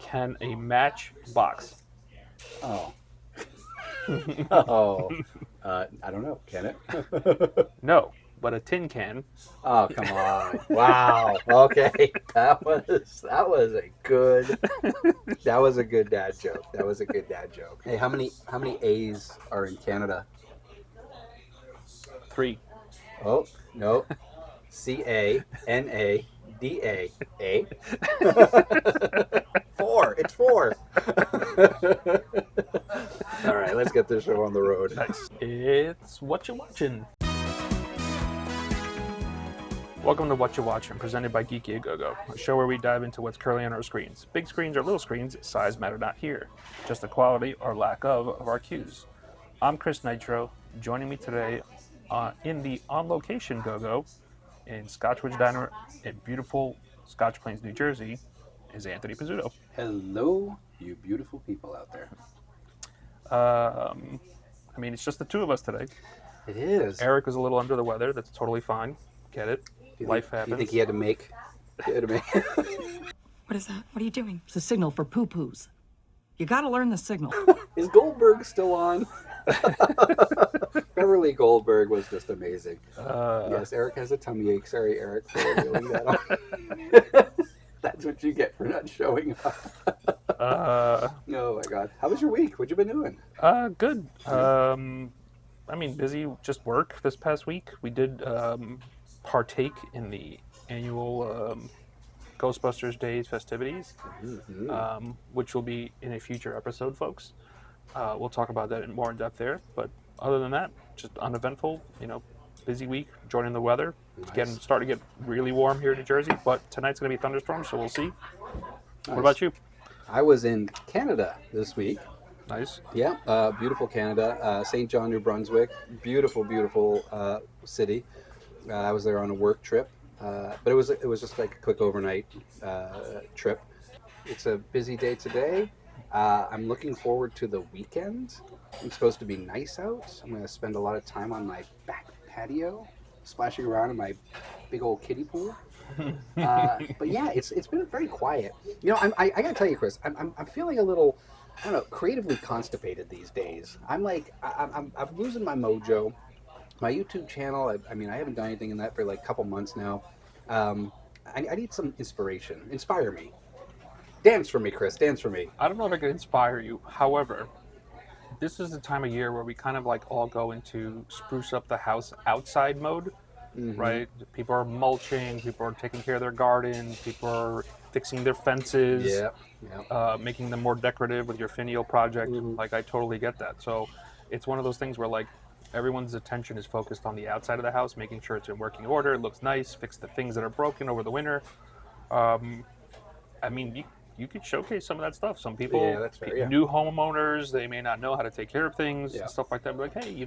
Can a match box? Oh. Oh. I don't know. Can it? No, but a tin can. Oh, come on. Wow. Okay. That was a good dad joke. That was a good dad joke. Hey, how many A's are in Canada? 3. Oh, no. Canada. A. 4. It's 4. All right, let's get this show on the road. Nice. It's What You Watching. Welcome to What You Watching, presented by Geeky A Go-Go, a show where we dive into what's currently on our screens. Big screens or little screens, size matter not here. Just the quality or lack of our cues. I'm Chris Nitro. Joining me today in the On Location Go-Go in Scotchwood Diner in beautiful Scotch Plains, New Jersey, is Anthony Pizzuto. Hello, you beautiful people out there. I mean, it's just the two of us today. It is. Eric was a little under the weather. That's totally fine. Get it. Life happens. You think he had to make? What is that? What are you doing? It's a signal for poo-poos. You gotta learn the signal. Is Goldberg still on? Beverly Goldberg was just amazing. Yes, Eric has a tummy ache. Sorry, Eric, for revealing that on. That's what you get for not showing up. Oh my God. How was your week? What you been doing? Good. I mean, busy, just work this past week. We did partake in the annual Ghostbusters Days festivities, which will be in a future episode, folks. We'll talk about that more in depth there. But other than that, just uneventful, busy week, enjoying the weather. Nice. It's starting to get really warm here in New Jersey, but tonight's going to be thunderstorms, so we'll see. Nice. What about you? I was in Canada this week. Nice. Yeah, beautiful Canada. St. John, New Brunswick. Beautiful, beautiful city. I was there on a work trip, but it was just like a quick overnight trip. It's a busy day today. I'm looking forward to the weekend. It's supposed to be nice out. I'm going to spend a lot of time on my back patio, splashing around in my big old kiddie pool. But yeah, it's been very quiet. I got to tell you, Chris, I'm feeling a little, I don't know, creatively constipated these days. I'm losing my mojo. My YouTube channel, I mean, I haven't done anything in that for like a couple months now. I need some inspiration. Inspire me. Dance for me, Chris. Dance for me. I don't know if I can inspire you. However, this is the time of year where we kind of like all go into spruce up the house outside mode, right? People are mulching, people are taking care of their gardens, people are fixing their fences, making them more decorative with your finial project. Like, I totally get that. So it's one of those things where like everyone's attention is focused on the outside of the house, making sure it's in working order, it looks nice, fix the things that are broken over the winter. I mean, you could showcase some of that stuff. Some people, that's fair, new homeowners, they may not know how to take care of things and stuff like that. But like, hey,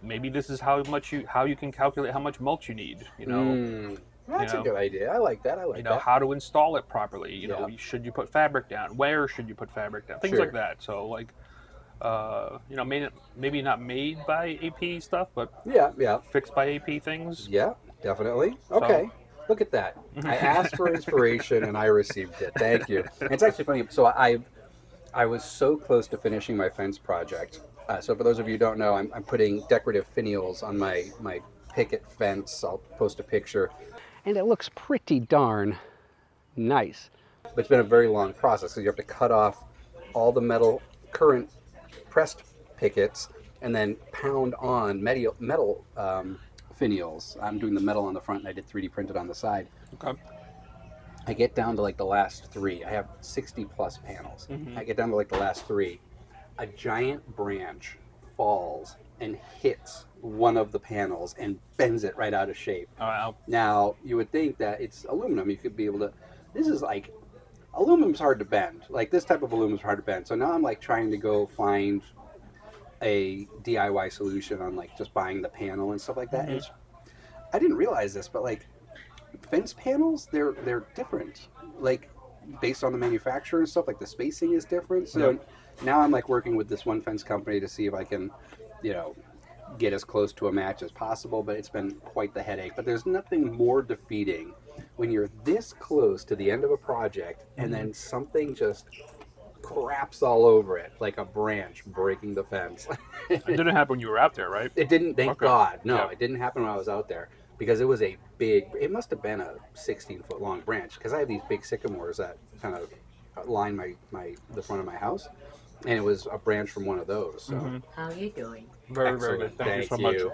maybe this is how you can calculate how much mulch you need. That's a good idea. I like that. How to install it properly. Should you put fabric down? Where should you put fabric down? Things like that. So like, maybe not made by AP stuff, but fixed by AP things. Yeah, definitely. Okay. So, look at that. I asked for inspiration and I received it. Thank you. And it's actually funny. So I was so close to finishing my fence project. So for those of you who don't know, I'm putting decorative finials on my picket fence. I'll post a picture. And it looks pretty darn nice. But it's been a very long process. So you have to cut off all the current pressed pickets and then pound on metal finials. I'm doing the metal on the front and I did 3D printed on the side. Okay. I get down to like the last 3. I have 60 plus panels. I get down to like the last 3. A giant branch falls and hits one of the panels and bends it right out of shape. Oh, wow. Now, you would think that it's aluminum. You could be able to, this is like, aluminum's hard to bend. Like, this type of aluminum's hard to bend. So now I'm like trying to go find a DIY solution on like just buying the panel and stuff like that. And I didn't realize this, but like fence panels, they're different. Like based on the manufacturer and stuff, like the spacing is different. So now I'm like working with this one fence company to see if I can, get as close to a match as possible, but it's been quite the headache. But there's nothing more defeating when you're this close to the end of a project and then something just craps all over it, like a branch breaking the fence. It didn't happen when you were out there, right? It didn't, thank Okay. God. No, Yeah. it didn't happen when I was out there because it was a big, it must have been a 16-foot long branch because I have these big sycamores that kind of line the front of my house. And it was a branch from one of those. So, How are you doing? Very, very good. Excellent. Thank you so Thank much. you.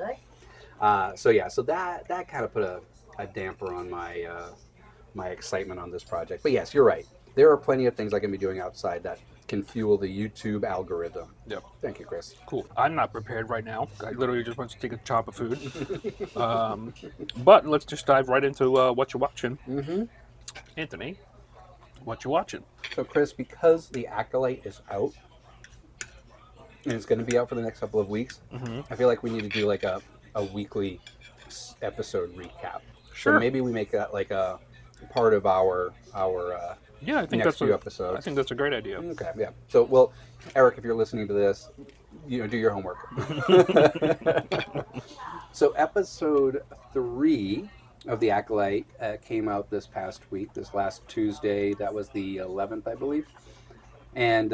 Good. so that kind of put a damper on my my excitement on this project. But yes, you're right. There are plenty of things I can be doing outside that can fuel the YouTube algorithm. Yep. Thank you, Chris. Cool. I'm not prepared right now. I literally just want to take a chop of food. But let's just dive right into what you're watching. Mm-hmm. Anthony, what you watching? So, Chris, because The Acolyte is out, and it's going to be out for the next couple of weeks, I feel like we need to do like a weekly episode recap. Sure. So maybe we make that like a part of our Yeah, I think next that's few I episodes. think that's a great idea. Okay, yeah. So, well, Eric, if you're listening to this, do your homework. So, episode 3 of The Acolyte came out this past week, this last Tuesday. That was the 11th, I believe. And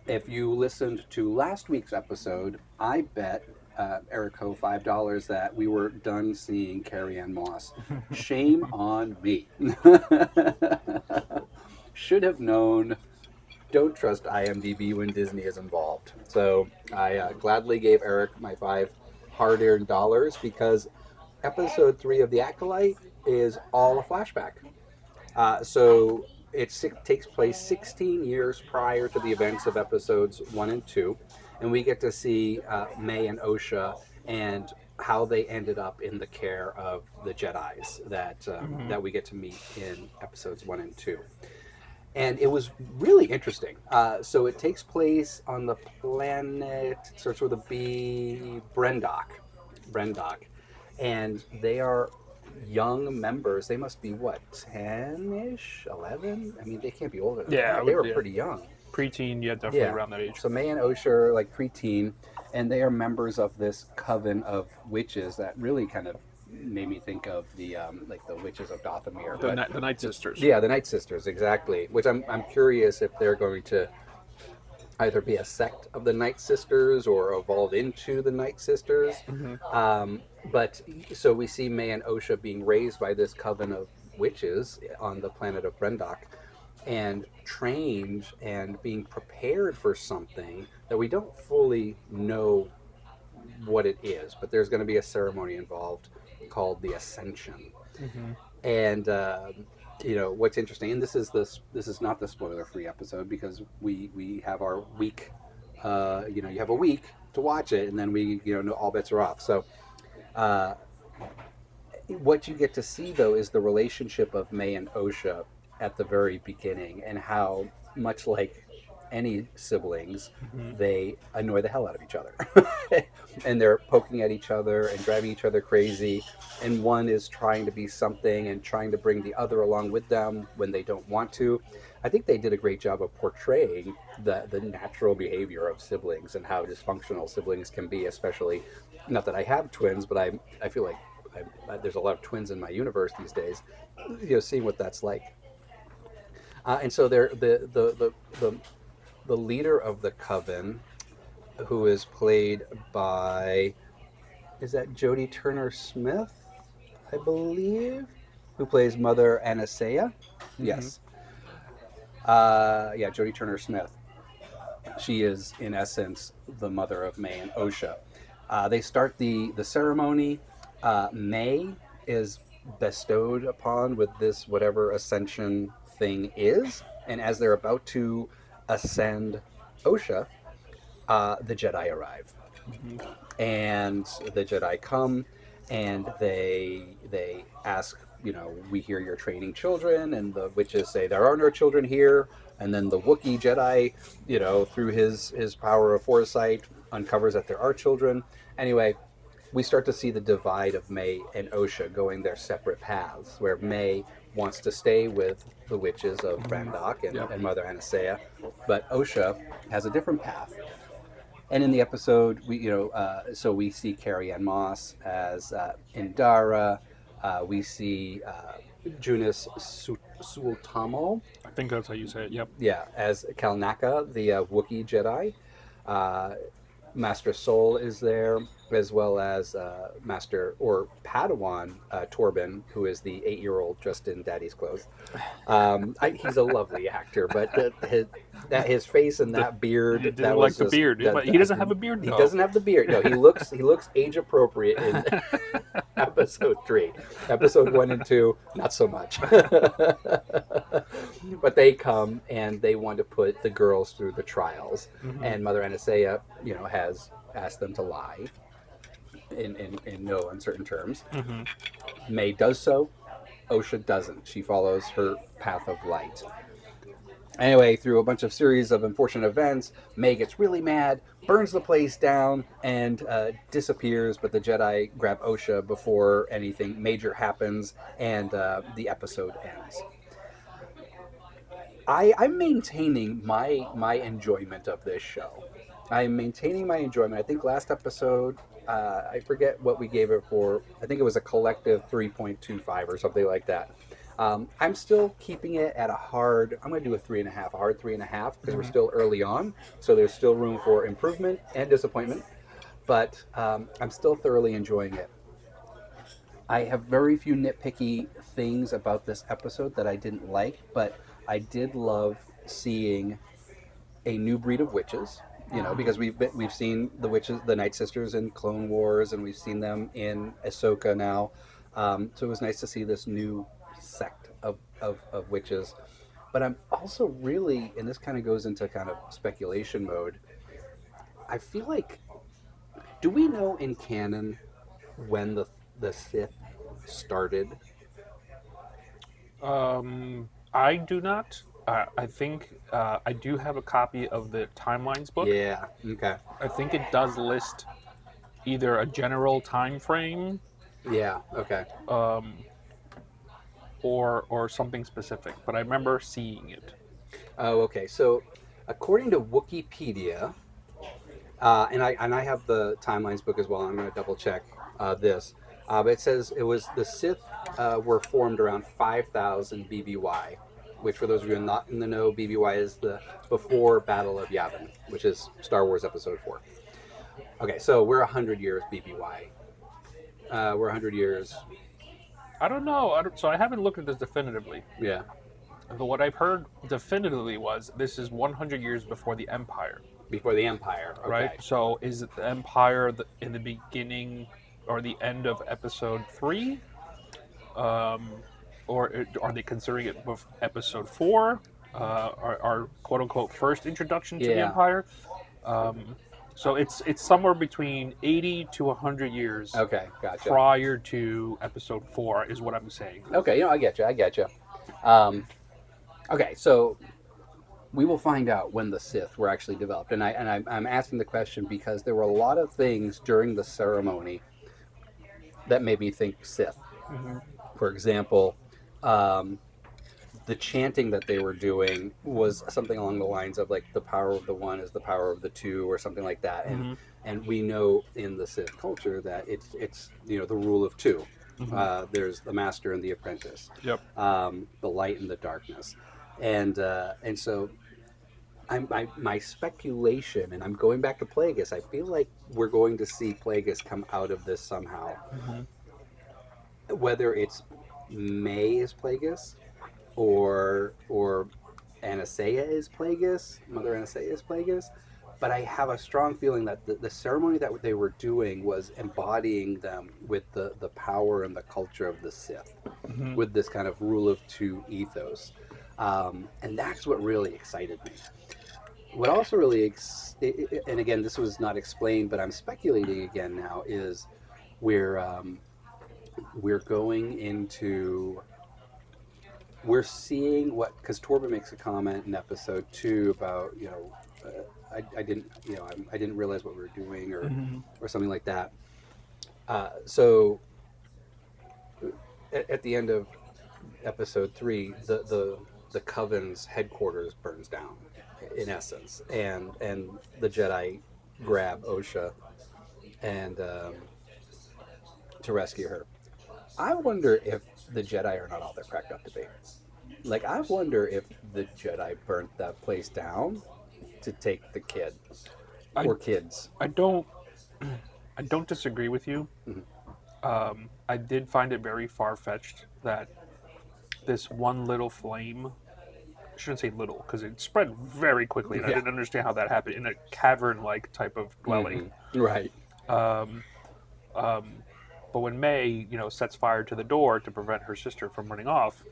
if you listened to last week's episode, I bet Eric Ho $5 that we were done seeing Carrie-Anne Moss. Shame on me. Should have known. Don't trust IMDb when Disney is involved. So I gladly gave Eric my 5 hard-earned dollars because episode 3 of The Acolyte is all a flashback. So it takes place 16 years prior to the events of episodes 1 and 2. And we get to see May and Osha and how they ended up in the care of the Jedis that we get to meet in episodes 1 and 2. And it was really interesting. So it takes place on the planet, starts with a B, Brendok. And they are young members. They must be, what, 10-ish, 11? I mean, they can't be older than Yeah, that. They were yeah. pretty young. Preteen, yeah, definitely around that age. So May and Osha are like preteen, and they are members of this coven of witches that really kind of made me think of the like the witches of Dothamir. The Night Sisters. Yeah, the Night Sisters, exactly. Which I'm curious if they're going to either be a sect of the Night Sisters or evolve into the Night Sisters. But so we see May and Osha being raised by this coven of witches on the planet of Brendok and trained and being prepared for something that we don't fully know what it is, but there's going to be a ceremony involved called the Ascension. And what's interesting, and this is not the spoiler-free episode because we have our week. You have a week to watch it, and then we all bets are off. So what you get to see though is the relationship of May and Osha at the very beginning, and how much like any siblings, they annoy the hell out of each other. And they're poking at each other and driving each other crazy. And one is trying to be something and trying to bring the other along with them when they don't want to. I think they did a great job of portraying the natural behavior of siblings and how dysfunctional siblings can be, especially, not that I have twins, but I feel like there's a lot of twins in my universe these days, seeing what that's like. And so they're the leader of the coven, who is played by, is that Jodie Turner-Smith, I believe, who plays Mother Anastasia? Yes. Jodie Turner-Smith. She is, in essence, the mother of May and Osha. They start the ceremony. May is bestowed upon with this whatever ascension thing is, and as they're about to ascend Osha, the Jedi arrive. And the Jedi come and they ask, we hear you're training children, and the witches say there are no children here. And then the Wookiee Jedi, through his power of foresight, uncovers that there are children. Anyway, we start to see the divide of May and Osha going their separate paths, where May wants to stay with the witches of Brendok and Mother Anastasia, but Osha has a different path. And in the episode, we see Carrie-Anne Moss as Indara, We see Junis Suotamo, I think that's how you say it. Yep. yeah, as Kalnaka, the Wookiee Jedi. Master Soul is there, as well as Master or Padawan Torben, who is the 8-year-old dressed in daddy's clothes. He's a lovely actor, but his face and that beard, You that didn't was like the just- beard, but he doesn't have a beard. He though. doesn't have the beard. No, he looks age appropriate in episode 3. Episode 1 and 2, not so much. But they come and they want to put the girls through the trials, and Mother Anastasia, has asked them to lie in no uncertain terms. May does so. Osha doesn't. She follows her path of light. Anyway, through a bunch of series of unfortunate events, May gets really mad, burns the place down, and disappears. But the Jedi grab Osha before anything major happens, and the episode ends. I'm maintaining my enjoyment of this show. I'm maintaining my enjoyment. I think last episode, I forget what we gave it for. I think it was a collective 3.25 or something like that. I'm still keeping it at a hard. I'm going to do a 3.5, a hard 3.5, because we're still early on, so there's still room for improvement and disappointment. But I'm still thoroughly enjoying it. I have very few nitpicky things about this episode that I didn't like, but I did love seeing a new breed of witches. Because we've seen the witches, the Night Sisters in Clone Wars, and we've seen them in Ahsoka now. So it was nice to see this new sect of witches. But I'm also really, and this kind of goes into kind of speculation mode, I feel like, do we know in canon when the Sith started? I do not. I think I do have a copy of the Timelines book. Yeah, okay. I think it does list either a general time frame Yeah, okay. or something specific, but I remember seeing it. Oh, okay. So, according to Wikipedia, and I have the Timelines book as well. I'm going to double check this. But it says it was the Sith were formed around 5000 BBY, which, for those of you not in the know, BBY is the before Battle of Yavin, which is Star Wars Episode 4. Okay, so we're 100 years BBY. We're 100 years. I don't know. So I haven't looked at this definitively. Yeah. But what I've heard definitively was this is 100 years before the Empire, Before the Empire. Okay. right? So is it the Empire in the beginning or the end of Episode 3? Or are they considering it Episode 4? Our quote-unquote first introduction to the Yeah. Empire? So it's somewhere between 80 to 100 years Okay, gotcha. prior to Episode 4 is what I'm saying. Okay, I get you. Okay, so we will find out when the Sith were actually developed, and I'm asking the question because there were a lot of things during the ceremony that made me think Sith. For example, the chanting that they were doing was something along the lines of like the power of the one is the power of the two, or something like that. And we know in the Sith culture that it's the rule of two. There's the master and the apprentice. Yep. The light and the darkness, and so my speculation, and I'm going back to Plagueis. I feel like we're going to see Plagueis come out of this somehow. Whether it's May is Plagueis, or Anastasia is Plagueis, Mother Anastasia is Plagueis, but I have a strong feeling that the ceremony that they were doing was embodying them with the power and the culture of the Sith, with this kind of rule of two ethos. And that's what really excited me. What also really, and again, this was not explained, but I'm speculating again now, is we're going into, we're seeing what, because Torben makes a comment in episode 2 about, I didn't realize what we were doing, or something like that. So at the end of episode 3, the Coven's headquarters burns down, in essence, and the Jedi grab Osha and to rescue her. I wonder if the Jedi are not all they're cracked up to be. Like, I wonder if the Jedi burnt that place down to take the kid or kids. I don't disagree with you. I did find it very far-fetched that this one little flame, I shouldn't say little, because it spread very quickly, and I Yeah. didn't understand how that happened in a cavern-like type of dwelling. Right. But when May, sets fire to the door to prevent her sister from running off,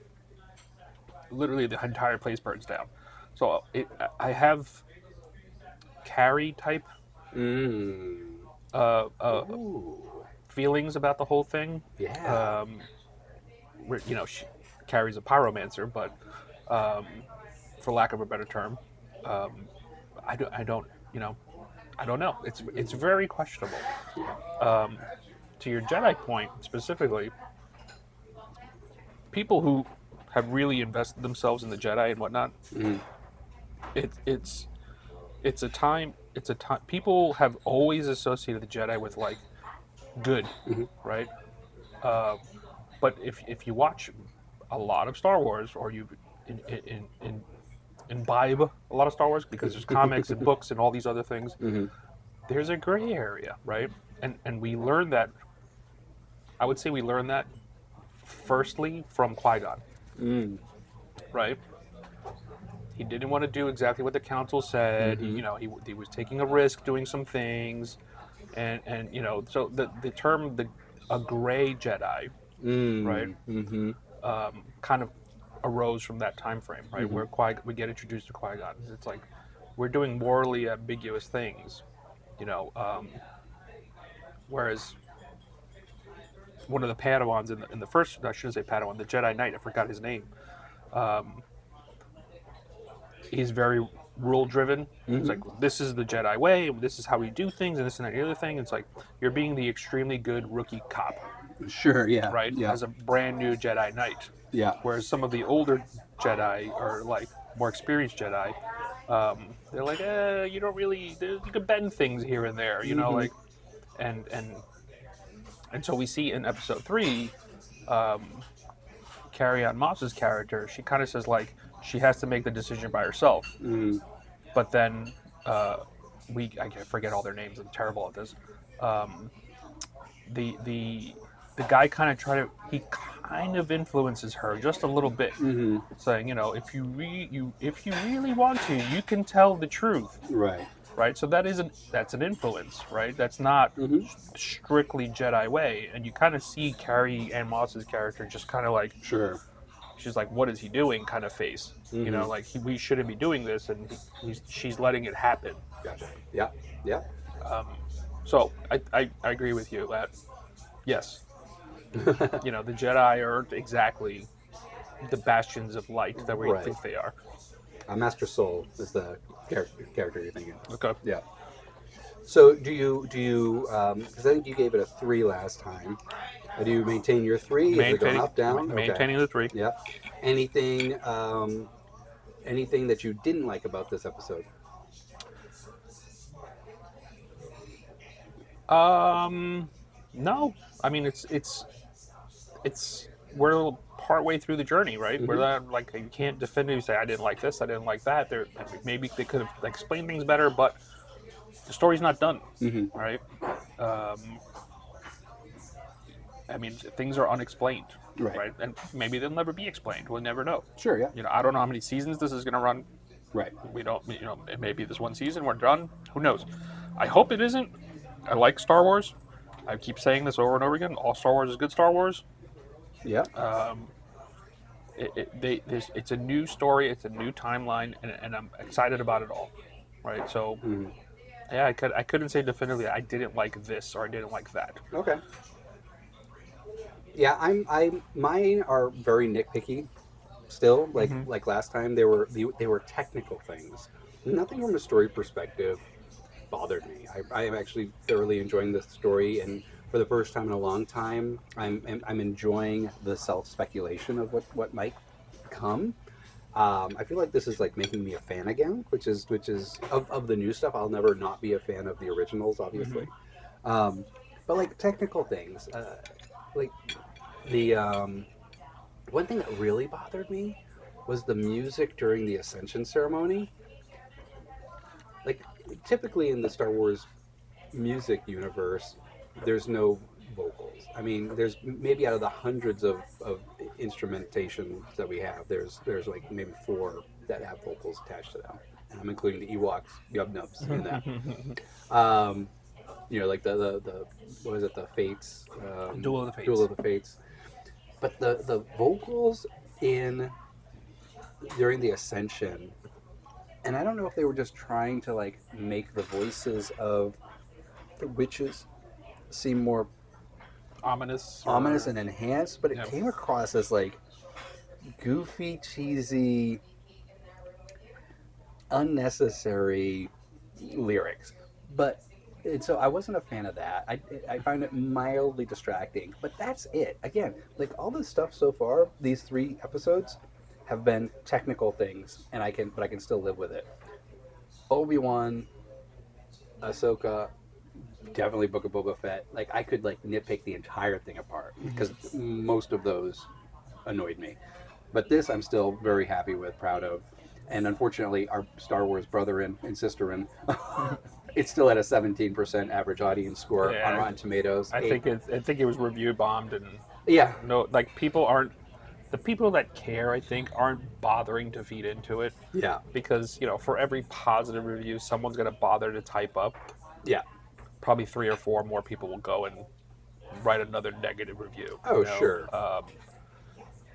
literally the entire place burns down. So I have Carrie type Mm. Ooh. feelings about the whole thing. Yeah. Carrie's a pyromancer, but for lack of a better term, I don't know. It's very questionable. To your Jedi point specifically, people who have really invested themselves in the Jedi and whatnot, it's a time. People have always associated the Jedi with like good, right? But if you watch a lot of Star Wars, or you imbibe a lot of Star Wars, because there's comics and books and all these other things, there's a gray area, right? And we learned that. I would say we learned that firstly from Qui-Gon, right? He didn't want to do exactly what the council said. He was taking a risk doing some things, and so the term a gray Jedi, right? Kind of arose from that time frame, right? Where we get introduced to Qui-Gon. It's like we're doing morally ambiguous things, whereas one of the Padawans in the first, I shouldn't say Padawan, the Jedi Knight, I forgot his name. He's very rule driven. It's like, this is the Jedi way, this is how we do things, and this and that, and the other thing. It's like you're being the extremely good rookie cop, Sure. Yeah. right? Yeah. As a brand new Jedi Knight. Yeah. Whereas some of the older Jedi, or like more experienced Jedi, they're like, you don't really, you can bend things here and there, like, and so we see in episode 3, Carrie Ann Moss's character, she kind of says like she has to make the decision by herself. But then I forget all their names. I'm terrible at this. The guy kind of influences her just a little bit, saying, if you really want to, you can tell the truth. Right, so that's an influence, right? That's not strictly Jedi way, and you kind of see Carrie Ann Moss's character just kind of like, Sure. she's like, what is he doing? Kind of face, like we shouldn't be doing this, and she's letting it happen. Gotcha. Yeah. Yeah. So I agree with you that yes, the Jedi aren't exactly the bastions of light that we think they are. Master Soul is the character you're thinking. Okay. Yeah. So do you? Because I think you gave it a 3 last time. Do you maintain your 3? Is it going up, down? Maintaining the 3. Yeah. Anything that you didn't like about this episode? No. I mean, it's we're partway through the journey, right? We're not like, you can't definitively say I didn't like this, I didn't like that. Maybe they could have explained things better, but the story's not done, right? I mean, things are unexplained, right? And maybe they'll never be explained. We'll never know. Sure. Yeah. I don't know how many seasons this is going to run. Right. We don't. It may be this one season. We're done. Who knows? I hope it isn't. I like Star Wars. I keep saying this over and over again. All Star Wars is good Star Wars. Yeah. It's a new story. It's a new timeline, and I'm excited about it all. Right. So, yeah, I couldn't say definitively I didn't like this or I didn't like that. Okay. Yeah, mine are very nitpicky. Still, like last time, they were technical things. Nothing from a story perspective bothered me. I am actually thoroughly enjoying this story, and for the first time in a long time, I'm enjoying the self-speculation of what might come. I feel like this is like making me a fan again, which is of the new stuff. I'll never not be a fan of the originals, obviously. But like technical things, like The one thing that really bothered me was the music during the Ascension ceremony. Like, typically in the Star Wars music universe, there's no vocals. I mean, there's maybe out of the hundreds of instrumentation that we have, there's like maybe 4 that have vocals attached to them, and I'm including the Ewoks, Yub Nubs in that. Like the what is it, the Fates, Duel of the Fates. Duel of the Fates. But the vocals during the Ascension, and I don't know if they were just trying to like make the voices of the witches seem more Ominous and enhanced, but it Yeah. came across as like goofy, cheesy, unnecessary lyrics. And so I wasn't a fan of that. I find it mildly distracting, but that's it. Again, like all this stuff so far, these 3 episodes have been technical things, and I can still live with it. Obi-Wan, Ahsoka, definitely Book of Boba Fett. Like I could like nitpick the entire thing apart because most of those annoyed me. But this I'm still very happy with, proud of. And unfortunately, our Star Wars brother-in and sister-in, it's still at a 17% average audience score Yeah. on Rotten Tomatoes. I think it was review bombed, and Yeah. no, like the people that care, I think, aren't bothering to feed into it, Yeah. because for every positive review, someone's gonna bother to type up. Yeah. Probably 3 or 4 more people will go and write another negative review. Oh, sure. Um,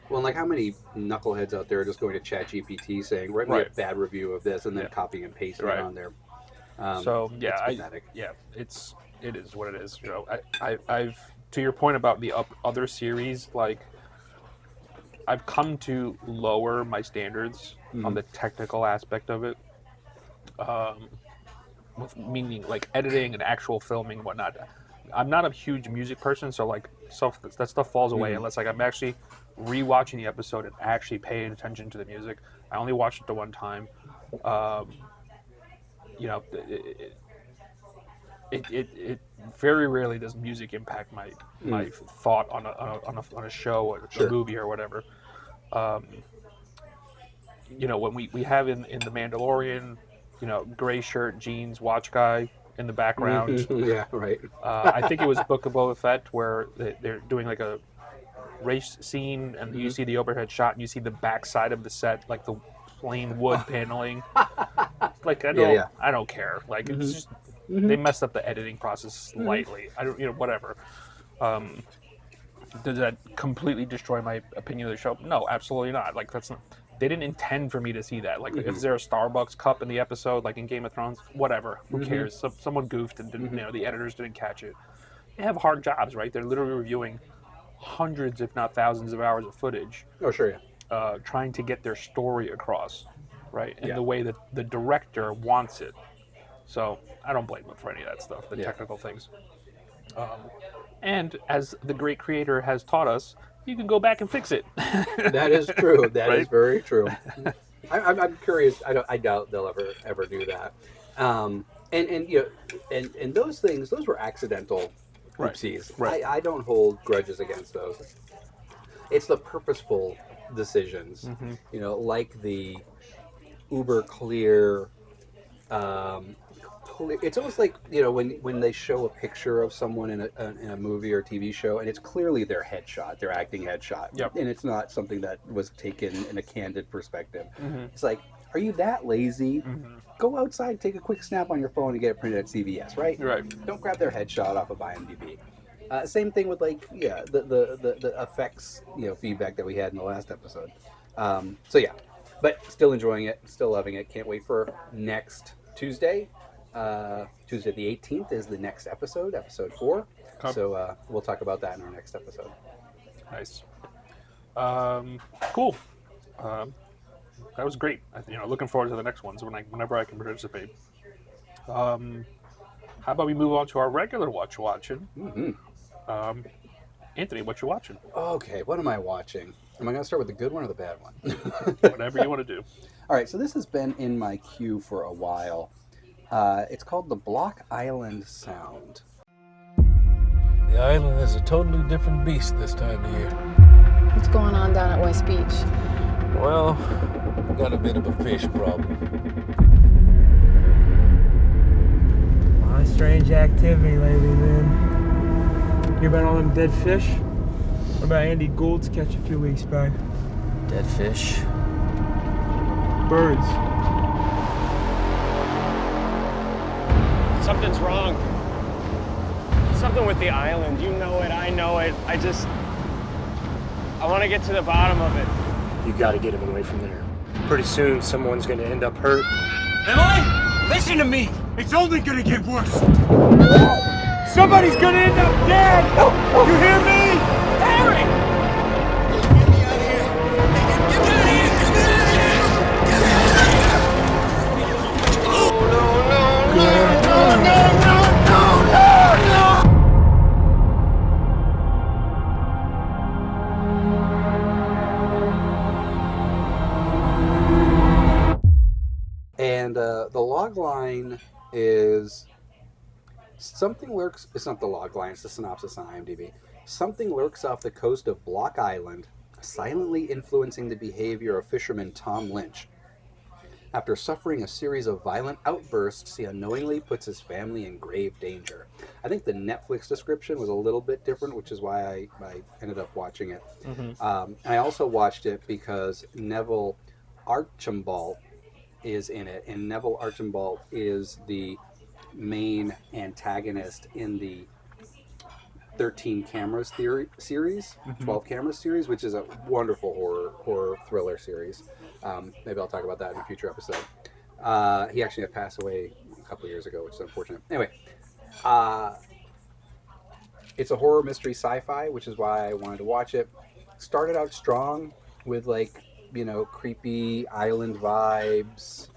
Well, like how many knuckleheads out there are just going to ChatGPT saying, write me a Right. bad review of this, and then Yeah. copy and paste Right. it on there. So yeah, it's pathetic. it is what it is. I've to your point about the other series, like I've come to lower my standards on the technical aspect of it, with meaning like editing and actual filming and whatnot. I'm not a huge music person, so like that stuff falls away unless like I'm actually rewatching the episode and actually paying attention to the music. I only watched it the one time. It very rarely does music impact my thought on a show or Sure. a movie or whatever. When we have in the Mandalorian, gray shirt, jeans, watch guy in the background. Yeah, right. I think it was Book of Boba Fett where they're doing like a race scene, and you see the overhead shot, and you see the backside of the set, like the plain wood paneling. Like I don't care. Like it's just they messed up the editing process slightly. I don't, whatever. Does that completely destroy my opinion of the show? No, absolutely not. Like that's not. They didn't intend for me to see that. Like, if there a Starbucks cup in the episode, like in Game of Thrones, whatever. Who cares? Someone goofed and didn't, the editors didn't catch it. They have hard jobs, right? They're literally reviewing hundreds, if not thousands, of hours of footage, Oh, sure, yeah. trying to get their story across, right? In Yeah. the way that the director wants it. So I don't blame them for any of that stuff, the Yeah. technical things. And as the great creator has taught us, you can go back and fix it. That is true. That is Right? very true. I'm curious. I doubt they'll ever do that. And those things, those were accidental Right. oopsies. Right. I don't hold grudges against those. It's the purposeful decisions, like the uber clear. It's almost like when they show a picture of someone in a movie or TV show, and it's clearly their headshot, their acting headshot, Yep. and it's not something that was taken in a candid perspective. It's like, are you that lazy? Go outside, take a quick snap on your phone, and get it printed at CVS, right? Right. Don't grab their headshot off of IMDb. Same thing with the effects feedback that we had in the last episode. But still enjoying it, still loving it. Can't wait for next Tuesday. Tuesday the 18th is the next episode 4. Okay. So we'll talk about that in our next episode. Nice. Cool. That was great. Looking forward to the next ones whenever I can participate. How about we move on to our regular watching? Anthony, what you watching? Okay, what am I watching? Am I going to start with the good one or the bad one? Whatever you want to do. All right, so this has been in my queue for a while. It's called The Block Island Sound. The island is a totally different beast this time of year. What's going on down at West Beach? Well, got a bit of a fish problem. A lot of strange activity lately, man. Hear about all them dead fish? What about Andy Gould's catch a few weeks back? Dead fish? Birds. Something's wrong. Something with the island. You know it, I know it. I want to get to the bottom of it. You got to get him away from there. Pretty soon, someone's going to end up hurt. Emily, listen to me. It's only gonna get worse. Somebody's gonna end up dead. You hear me? Harry! Get me out of here. Get me out of here. Get me out of here. Get me out of here. Oh, no, no, no, no, no, no, no, no, no. And the log line is something lurks. It's not the log line, it's the synopsis on IMDb. Something lurks off the coast of Block Island, silently influencing the behavior of fisherman Tom Lynch. After suffering a series of violent outbursts, he unknowingly puts his family in grave danger. I think the Netflix description was a little bit different, which is why I ended up watching it. And I also watched it because Neville Archambault is in it, and Neville Archambault is the main antagonist in the 13 Cameras series, 12 Cameras series, which is a wonderful horror thriller series. Maybe I'll talk about that in a future episode. He actually had passed away a couple of years ago, which is unfortunate. Anyway, it's a horror mystery sci-fi, which is why I wanted to watch it. Started out strong with creepy island vibes.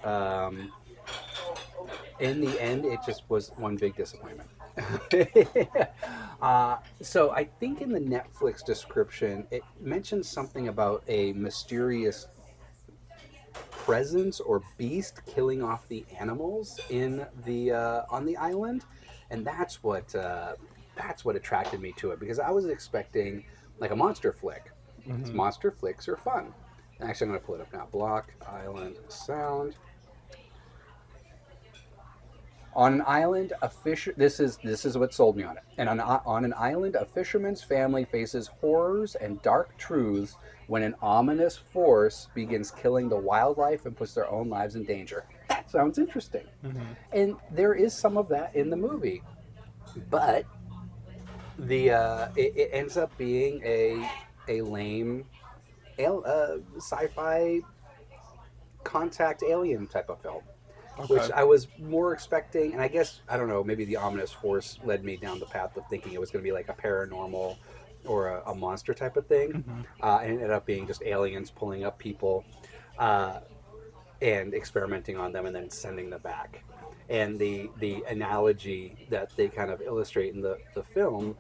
In the end, it just was one big disappointment. So I think in the Netflix description, it mentions something about a mysterious presence or beast killing off the animals in the on the island, and that's what attracted me to it, because I was expecting like a monster flick. Monster flicks are fun. Actually, I'm going to pull it up now. Block Island Sound. On an island, This is what sold me on it. And on an island, a fisherman's family faces horrors and dark truths when an ominous force begins killing the wildlife and puts their own lives in danger. That sounds interesting. And there is some of that in the movie, but it ends up being a lame sci-fi contact alien type of film. Okay. Which I was more expecting, and I guess, I don't know, maybe the ominous force led me down the path of thinking it was going to be like a paranormal or a monster type of thing. And it ended up being just aliens pulling up people and experimenting on them and then sending them back. And the analogy that they kind of illustrate in the film,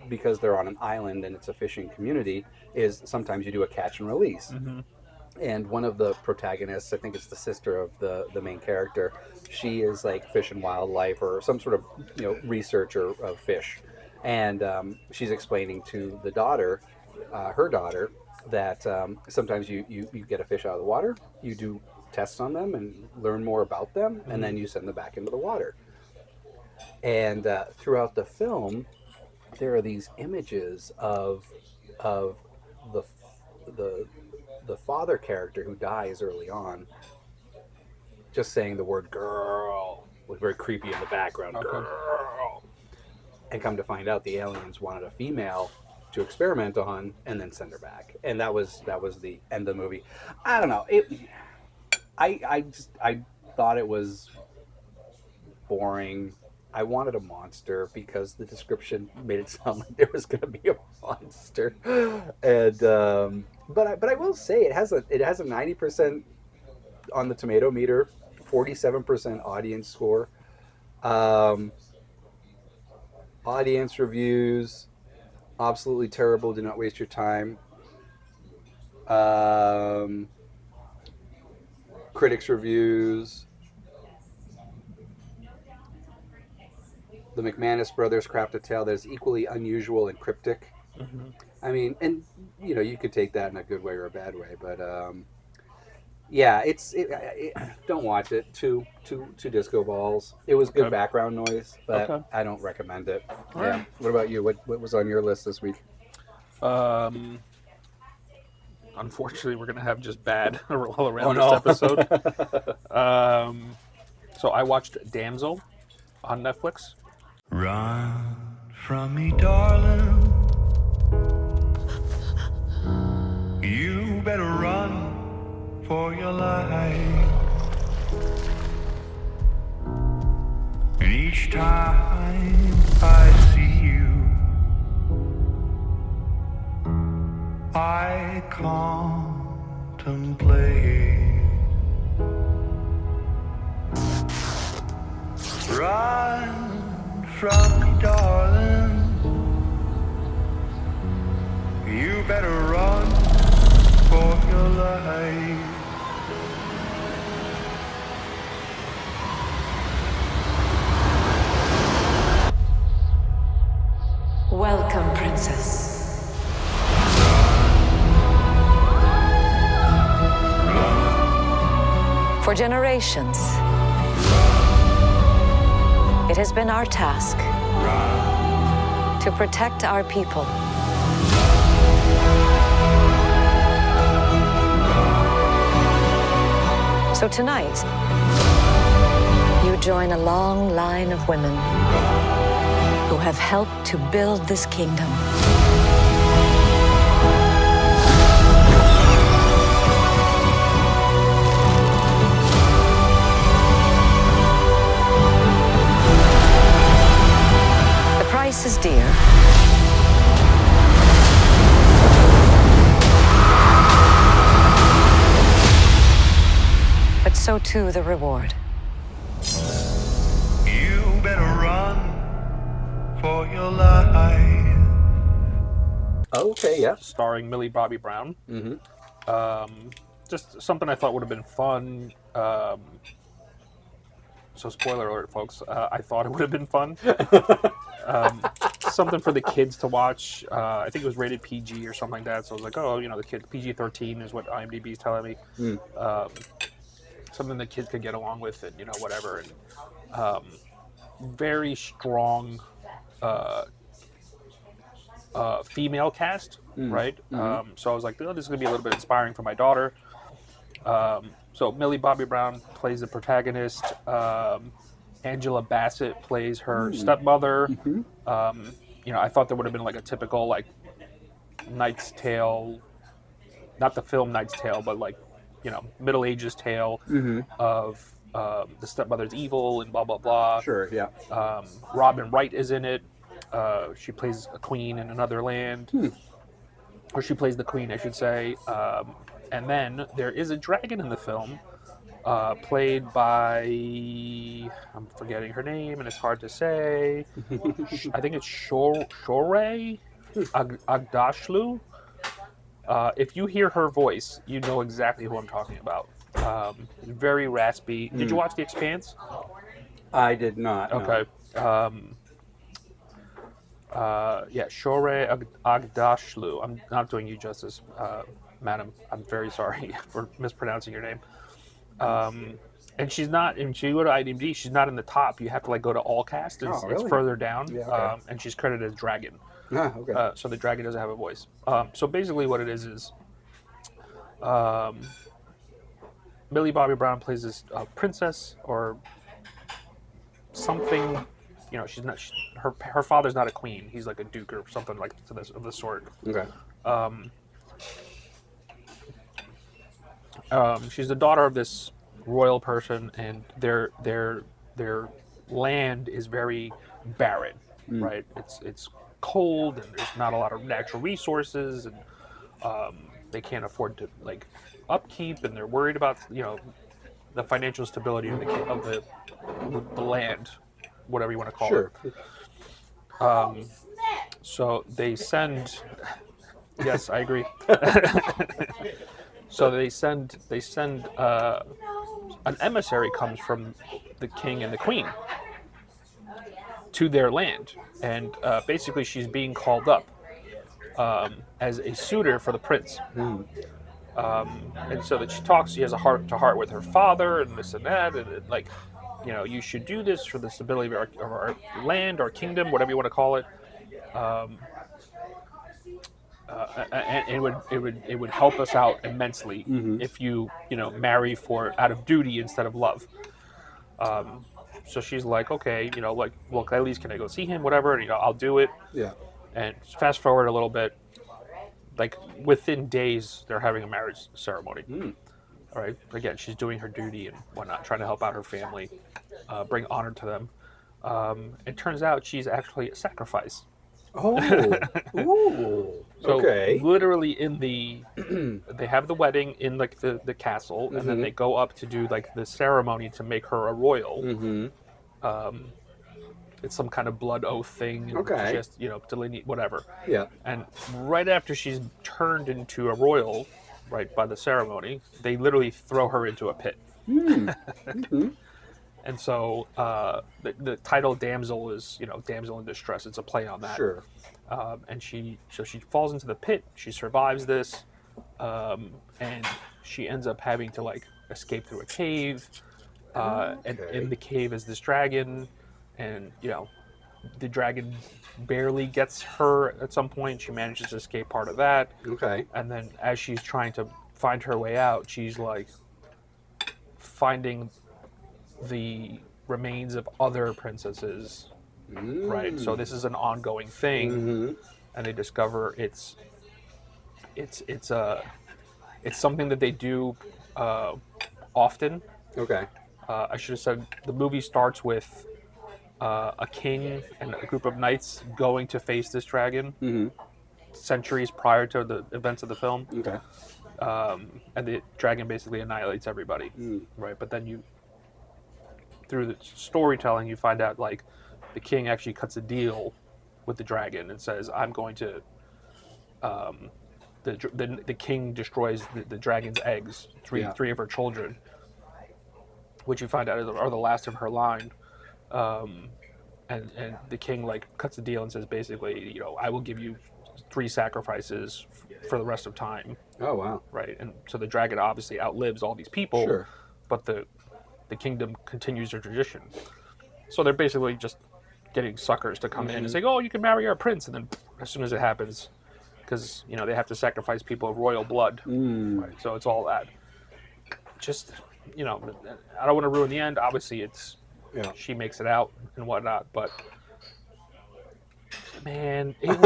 because they're on an island and it's a fishing community, is sometimes you do a catch and release. And one of the protagonists, I think it's the sister of the main character, she is like fish and wildlife or some sort of researcher of fish, and she's explaining to the daughter, her daughter, that sometimes you get a fish out of the water, you do tests on them and learn more about them, and then you send them back into the water. And throughout the film, there are these images of the father character who dies early on, just saying the word girl, was very creepy in the background. Okay. Girl. And come to find out, the aliens wanted a female to experiment on and then send her back. And that was the end of the movie. I don't know. I thought it was boring. I wanted a monster because the description made it sound like there was going to be a monster. And but I will say it has a 90% on the tomato meter, 47% audience score. Audience reviews, absolutely terrible. Do not waste your time. Critics reviews, the McManus brothers craft a tale that is equally unusual and cryptic. I mean, and you know, you could take that in a good way or a bad way, but yeah, don't watch it. Two disco balls. It was good background noise, but I don't recommend it. Yeah. What about you? What was on your list this week? Unfortunately, we're gonna have just bad all around this episode. So I watched Damsel on Netflix. Run from me, darling. You better run for your life. And each time I see you, I contemplate. Run from me, darling. You better run for your life. Welcome, princess. For generations, it has been our task to protect our people. So tonight, you join a long line of women who have helped to build this kingdom. The price is dear. But so too the reward. You better run for your life. Okay, yeah. Starring Millie Bobby Brown. Just something I thought would have been fun. So spoiler alert, folks. I thought it would have been fun. Something for the kids to watch. I think it was rated PG or something like that. So I was like, oh, you know, the kids, PG-13 is what IMDb is telling me. Something the kids could get along with, and you know, whatever. And very strong female cast, right? So I was like, oh, this is gonna be a little bit inspiring for my daughter. So Millie Bobby Brown plays the protagonist. Angela Bassett plays her stepmother. You know, I thought there would have been like a typical like Knight's Tale, not the film Knight's Tale, but like, you know, Middle Ages tale of the stepmother's evil and blah blah blah. Sure, yeah. Robin Wright is in it. She plays a queen in another land, or she plays the queen, I should say. And then there is a dragon in the film, played by, I'm forgetting her name, and it's hard to say. I think it's Shore Agdashlu. If you hear her voice, you know exactly who I'm talking about. Very raspy. Did you watch The Expanse? I did not. No. Okay. Yeah, Shore Agdashlu. I'm not doing you justice, madam. I'm very sorry for mispronouncing your name. And she's not, and she go to IMDb, she's not in the top. You have to like go to all cast. It's, really? it's further down. Yeah, okay. And she's credited as Dragon. Ah, okay. So the dragon doesn't have a voice. So basically what it is Millie Bobby Brown plays this princess or something. You know, she's not. Her father's not a queen. He's like a duke or something like of the sort. Okay. She's the daughter of this royal person, and their land is very barren, right? It's cold, and there's not a lot of natural resources, and they can't afford to like upkeep, and they're worried about, you know, the financial stability of the land, whatever you want to call it. So they send. Yes, I agree. So they send an emissary comes from the king and the queen, to their land, and basically she's being called up as a suitor for the prince. And so that she has a heart to heart with her father and this and that, and like, you know, you should do this for the stability of our land, our kingdom, whatever you want to call it. And it would help us out immensely if you marry out of duty instead of love. So she's like, okay, like, well, at least can I go see him, whatever, and I'll do it. Yeah. And fast forward a little bit, like within days they're having a marriage ceremony. All right, again, she's doing her duty and whatnot, trying to help out her family, bring honor to them. It turns out she's actually a sacrifice. Oh, ooh, So okay. literally they have the wedding in like the castle, and then they go up to do like the ceremony to make her a royal. It's some kind of blood oath thing. And Okay. Just delineate whatever. Yeah. And right after she's turned into a royal, right by the ceremony, they literally throw her into a pit. And so the title "Damsel" is damsel in distress. It's a play on that. Sure. And she falls into the pit. She survives this, and she ends up having to like escape through a cave. And in the cave is this dragon, and the dragon barely gets her at some point. She manages to escape part of that. Okay. And then as she's trying to find her way out, she's like finding the remains of other princesses. Right, so this is an ongoing thing, and they discover it's something that they do often. Okay. I should have said the movie starts with a king and a group of knights going to face this dragon centuries prior to the events of the film. Okay. And the dragon basically annihilates everybody, right? But then through the storytelling, you find out like the king actually cuts a deal with the dragon and says, "I'm going to." The king destroys the dragon's eggs, three of her children, which you find out are the last of her line, and the king like cuts a deal and says basically, I will give you 3 sacrifices for the rest of time. Oh wow. Right, and so the dragon obviously outlives all these people, Sure. but the kingdom continues their tradition. So they're basically just getting suckers to come in and say, "Oh, you can marry our prince," and then as soon as it happens, because they have to sacrifice people of royal blood, right? So it's all that. Just I don't want to ruin the end. Obviously, she makes it out and whatnot, but man, it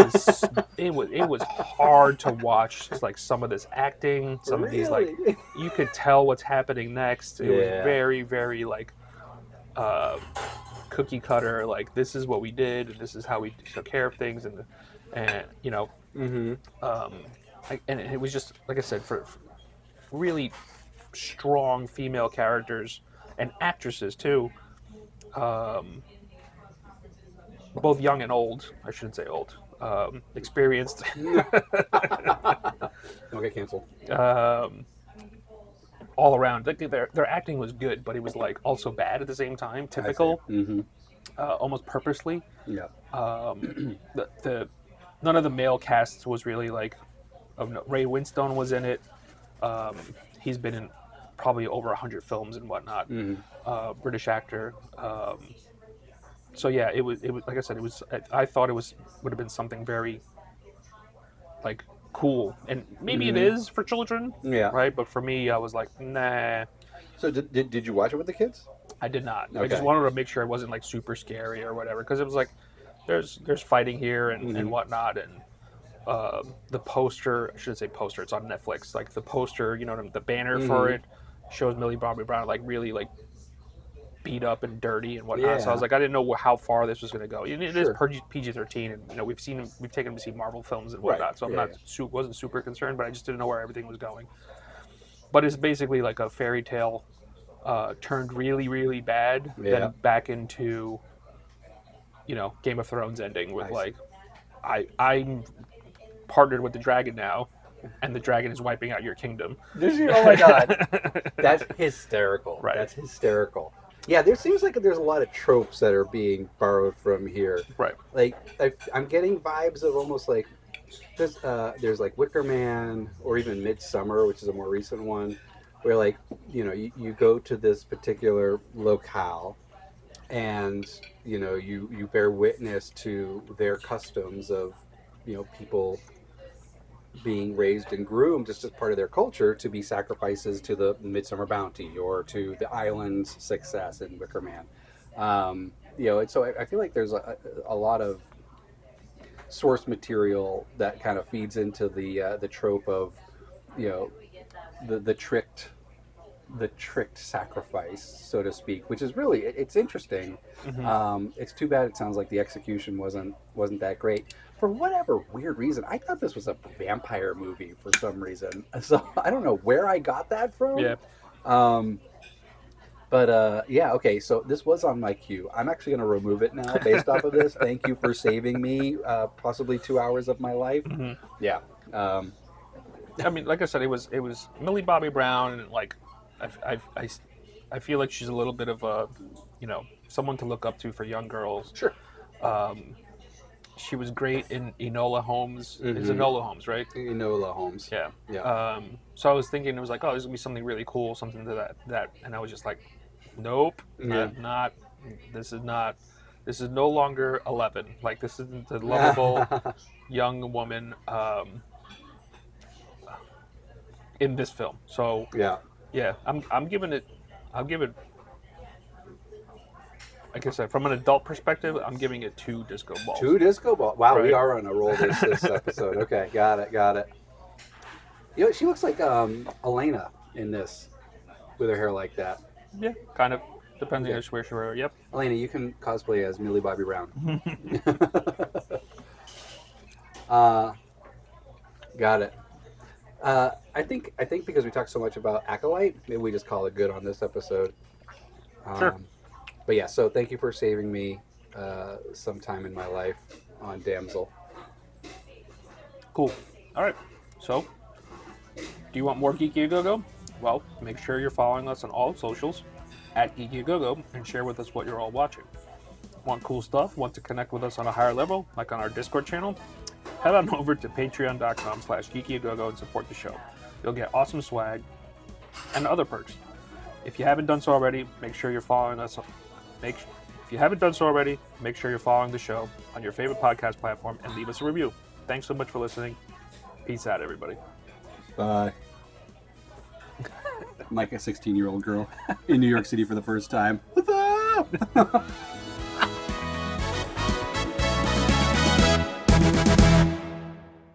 was hard to watch. Just like some of this acting, some of these like you could tell what's happening next. It was very, very like cookie cutter. Like this is what we did, and this is how we took care of things, and and it was just like I said for really strong female characters and actresses too. Both young and old. I shouldn't say old. Experienced. Okay, canceled. All around. Their acting was good, but it was like also bad at the same time. Typical. Almost purposely. Yeah. None of the male casts was really like. Ray Winstone was in it. He's been in probably over 100 films and whatnot. British actor. So yeah, it was like I said, it was. I thought it would have been something very like cool, and maybe it is for children. Yeah. Right, but for me, I was like, nah. So did you watch it with the kids? I did not. I Okay. just wanted to make sure it wasn't like super scary or whatever, because it was like there's fighting here and whatnot, and the poster. I shouldn't say poster. It's on Netflix. Like the poster, the banner for it shows Millie Bobby Brown like really like beat up and dirty and whatnot. So I was like, I didn't know how far this was going to go. It is PG-13, and we've taken him to see Marvel films and whatnot. Right. So I'm wasn't super concerned, but I just didn't know where everything was going. But it's basically like a fairy tale turned really, really bad, then back into Game of Thrones ending with I'm partnered with the dragon now, and the dragon is wiping out your kingdom. Did you? Oh my god, that's hysterical. Right. That's hysterical. Yeah, there seems like there's a lot of tropes that are being borrowed from here. Right. Like I'm getting vibes of almost like there's like Wicker Man or even Midsummer, which is a more recent one, where like you go to this particular locale, and you bear witness to their customs of people being raised and groomed just as part of their culture to be sacrifices to the Midsummer Bounty or to the island's success in Wicker Man. And so I feel like there's a lot of source material that kind of feeds into the trope of the tricked sacrifice, so to speak, which is really it's interesting. It's too bad it sounds like the execution wasn't that great. For whatever weird reason, I thought this was a vampire movie for some reason. So I don't know where I got that from. Yeah. Yeah, okay, so this was on my queue. I'm actually going to remove it now based off of this. Thank you for saving me possibly 2 hours of my life. Yeah. I mean, like I said, it was Millie Bobby Brown, and like I feel like she's a little bit of a someone to look up to for young girls. Sure. She was great in Enola Holmes. It's Enola Holmes, right? Enola Holmes. Yeah. Yeah. So I was thinking it was like, oh, this is gonna be something really cool, something to that, and I was just like, nope, not. This is no longer 11. Like, this isn't the lovable young woman in this film. So yeah, I'm giving it. Like I said, from an adult perspective, I'm giving it 2 disco balls. 2 disco balls. Wow, Right. we are on a roll this episode. Okay, got it. She looks like Elena in this, with her hair like that. Yeah, kind of. Depending on where she were. Yep. Elena, you can cosplay as Millie Bobby Brown. Got it. I think because we talked so much about Acolyte, maybe we just call it good on this episode. Sure. But yeah, so thank you for saving me some time in my life on Damsel. Cool. All right. So, do you want more Geeky A Go-Go? Well, make sure you're following us on all socials at Geeky A Go-Go and share with us what you're all watching. Want cool stuff? Want to connect with us on a higher level, like on our Discord channel? Head on over to patreon.com/geekyagogo and support the show. You'll get awesome swag and other perks. If you haven't done so already, make sure you're following us. If you haven't done so already, make sure you're following the show on your favorite podcast platform and leave us a review. Thanks so much for listening. Peace out, everybody. Bye. I'm like a 16-year-old girl in New York City for the first time. What's up?